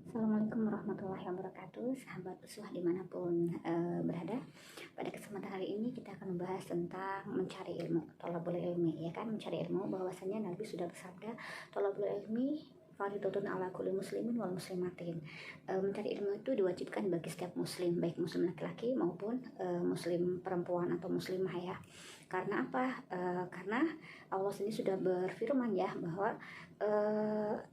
Assalamualaikum warahmatullahi wabarakatuh, sahabat uswah dimanapun berada. Pada kesempatan hari ini kita akan membahas tentang mencari ilmu, thalabul ilmi, ya kan, mencari ilmu. Bahwasanya Nabi sudah bersabda, thalabul ilmi fardhotun ala kulli muslimin wal muslimatin. Mencari ilmu itu diwajibkan bagi setiap muslim, baik muslim laki-laki maupun muslim perempuan atau muslimah, ya. Karena apa? Karena Allah sendiri sudah berfirman, ya, bahwa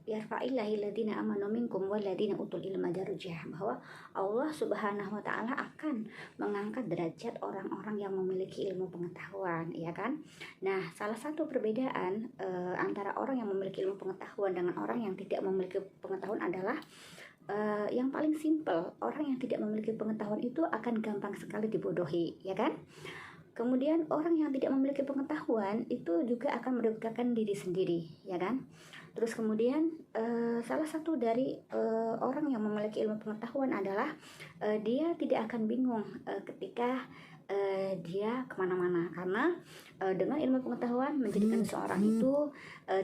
yarfa'illahil ladzina amanu minkum wal ladzina utul ilma darajah, bahwa Allah Subhanahu wa taala akan mengangkat derajat orang-orang yang memiliki ilmu pengetahuan, ya kan? Nah, salah satu perbedaan antara orang yang memiliki ilmu pengetahuan dengan orang yang tidak memiliki pengetahuan adalah yang paling simpel, orang yang tidak memiliki pengetahuan itu akan gampang sekali dibodohi, ya kan? Kemudian orang yang tidak memiliki pengetahuan itu juga akan merugikan diri sendiri, ya kan? Terus kemudian salah satu dari orang yang memiliki ilmu pengetahuan adalah dia tidak akan bingung ketika dia kemana-mana, karena dengan ilmu pengetahuan menjadikan seseorang itu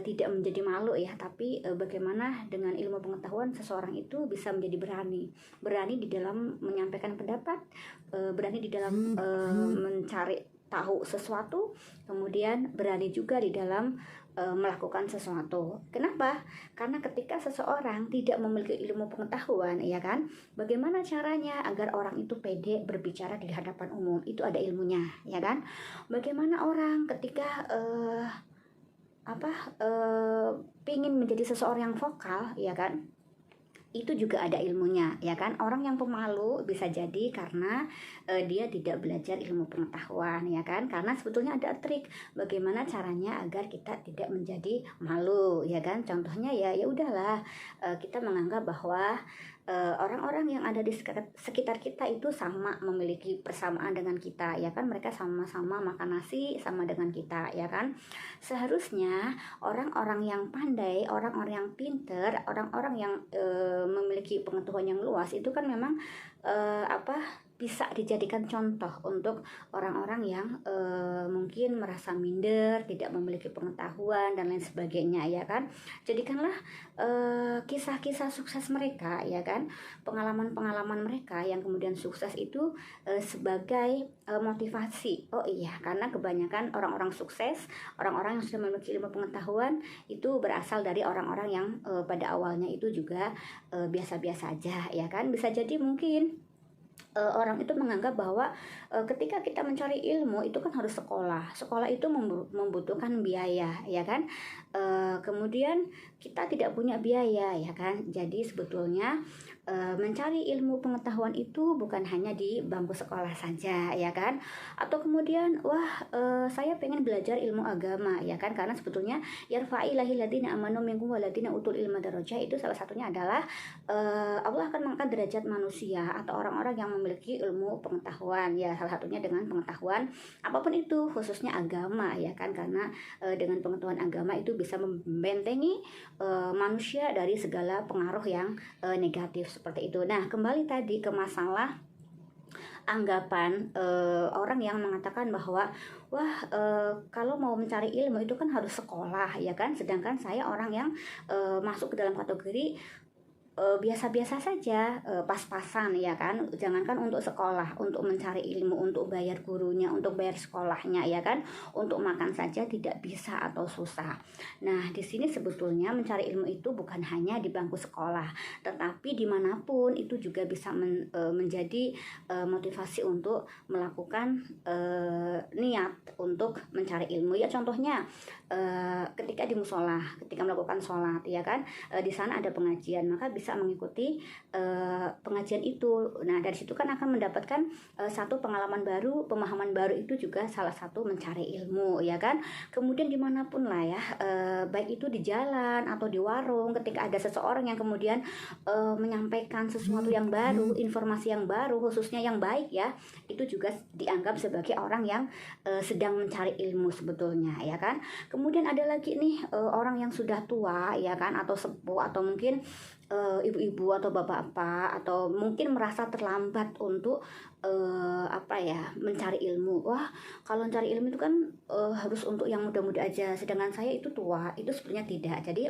tidak menjadi malu, ya, tapi bagaimana dengan ilmu pengetahuan seseorang itu bisa menjadi berani di dalam menyampaikan pendapat, berani di dalam mencari tahu sesuatu, kemudian berani juga di dalam melakukan sesuatu. Kenapa? Karena ketika seseorang tidak memiliki ilmu pengetahuan, ya kan, bagaimana caranya agar orang itu pede berbicara di hadapan umum? Itu ada ilmunya, ya kan? Bagaimana orang ketika pingin menjadi seseorang yang vokal, ya kan, itu juga ada ilmunya, ya kan? Orang yang pemalu bisa jadi karena dia tidak belajar ilmu pengetahuan, ya kan? Karena sebetulnya ada trik bagaimana caranya agar kita tidak menjadi malu, ya kan? Contohnya ya udahlah, kita menganggap bahwa orang-orang yang ada di sekitar kita itu sama, memiliki persamaan dengan kita, ya kan? Mereka sama-sama makan nasi sama dengan kita, ya kan? Seharusnya orang-orang yang pandai, orang-orang yang pinter, orang-orang yang memiliki pengetahuan yang luas itu kan memang bisa dijadikan contoh untuk orang-orang yang mungkin merasa minder, tidak memiliki pengetahuan dan lain sebagainya, ya kan? Jadikanlah kisah-kisah sukses mereka, ya kan, pengalaman-pengalaman mereka yang kemudian sukses itu sebagai motivasi. Oh iya, karena kebanyakan orang-orang sukses, orang-orang yang sudah memiliki ilmu pengetahuan itu berasal dari orang-orang yang pada awalnya itu juga biasa-biasa aja, ya kan? Bisa jadi mungkin orang itu menganggap bahwa ketika kita mencari ilmu itu kan harus sekolah itu membutuhkan biaya, ya kan? Kemudian kita tidak punya biaya, ya kan? Jadi sebetulnya mencari ilmu pengetahuan itu bukan hanya di bangku sekolah saja, ya kan? Atau kemudian saya pengen belajar ilmu agama, ya kan? Karena sebetulnya yarfa'illahil ladzina amanu minkum wal ladzina utul ilma darajah, itu salah satunya adalah Allah akan mengangkat derajat manusia atau orang-orang yang memiliki ilmu pengetahuan, ya, salah satunya dengan pengetahuan apapun itu, khususnya agama, ya kan? Karena dengan pengetahuan agama itu bisa membentengi manusia dari segala pengaruh yang negatif seperti itu. Nah, kembali tadi ke masalah anggapan orang yang mengatakan bahwa kalau mau mencari ilmu itu kan harus sekolah, ya kan? Sedangkan saya orang yang masuk ke dalam kategori biasa-biasa saja, pas-pasan, ya kan? Jangankan untuk sekolah, untuk mencari ilmu, untuk bayar gurunya, untuk bayar sekolahnya, ya kan? Untuk makan saja tidak bisa atau susah. Nah, di sini sebetulnya mencari ilmu itu bukan hanya di bangku sekolah, tetapi dimanapun itu juga bisa menjadi motivasi untuk melakukan niat untuk mencari ilmu, ya. Contohnya ketika di musola, ketika melakukan sholat, ya kan, di sana ada pengajian, maka bisa mengikuti pengajian itu. Nah, dari situ kan akan mendapatkan satu pengalaman baru, pemahaman baru, itu juga salah satu mencari ilmu, ya kan? Kemudian dimanapun lah, ya, baik itu di jalan atau di warung, ketika ada seseorang yang kemudian menyampaikan sesuatu yang baru, informasi yang baru, khususnya yang baik, ya, itu juga dianggap sebagai orang yang sedang mencari ilmu sebetulnya, ya kan? Kemudian ada lagi nih orang yang sudah tua, ya kan, atau sepuh, atau mungkin ibu-ibu atau bapak-bapak, atau mungkin merasa terlambat untuk mencari ilmu. Wah, kalau mencari ilmu itu kan harus untuk yang muda-muda aja, sedangkan saya itu tua. Itu sebenarnya tidak. Jadi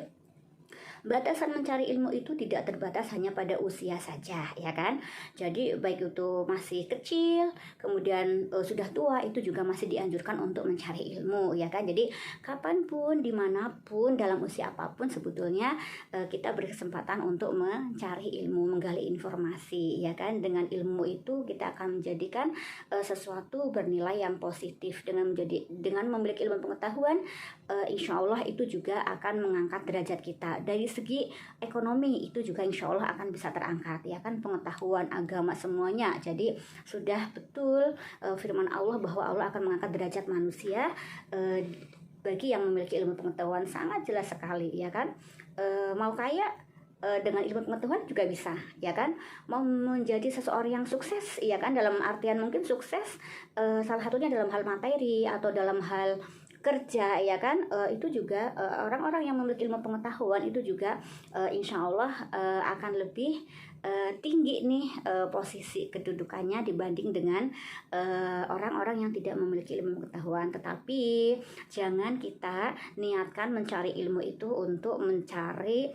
batasan mencari ilmu itu tidak terbatas hanya pada usia saja, ya kan? Jadi baik itu masih kecil, kemudian sudah tua, itu juga masih dianjurkan untuk mencari ilmu, ya kan? Jadi kapanpun, dimanapun, dalam usia apapun sebetulnya kita berkesempatan untuk mencari ilmu, menggali informasi, ya kan? Dengan ilmu itu kita akan menjadikan sesuatu bernilai yang positif. Dengan memiliki ilmu pengetahuan, insya Allah itu juga akan mengangkat derajat kita. Dari segi ekonomi itu juga insya Allah akan bisa terangkat, ya kan? Pengetahuan agama semuanya. Jadi sudah betul firman Allah bahwa Allah akan mengangkat derajat manusia. Bagi yang memiliki ilmu pengetahuan sangat jelas sekali, ya kan? Mau kaya dengan ilmu pengetahuan juga bisa, ya kan? Mau menjadi seseorang yang sukses, ya kan? Dalam artian mungkin sukses salah satunya dalam hal materi atau dalam hal kerja, ya kan? Itu juga orang-orang yang memiliki ilmu pengetahuan itu juga insya Allah akan lebih tinggi nih posisi kedudukannya dibanding dengan orang-orang yang tidak memiliki ilmu pengetahuan. Tetapi jangan kita niatkan mencari ilmu itu untuk mencari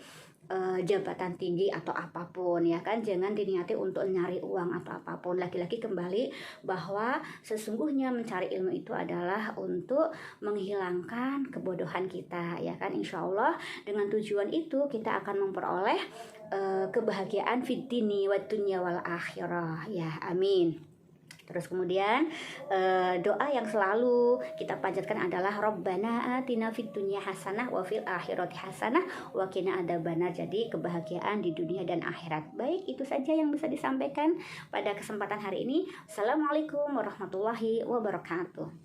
jabatan tinggi atau apapun, ya kan? Jangan diniati untuk nyari uang atau apapun. Lagi-lagi kembali bahwa sesungguhnya mencari ilmu itu adalah untuk menghilangkan kebodohan kita, ya kan? Insya Allah dengan tujuan itu kita akan memperoleh kebahagiaan fid dini wad dunya wal akhirah, ya amin. Terus kemudian doa yang selalu kita panjatkan adalah Rabbana atina fid dunya hasanah wa fil akhirati hasanah wa qina adzabannar. Jadi kebahagiaan di dunia dan akhirat. Baik, itu saja yang bisa disampaikan pada kesempatan hari ini. Assalamualaikum warahmatullahi wabarakatuh.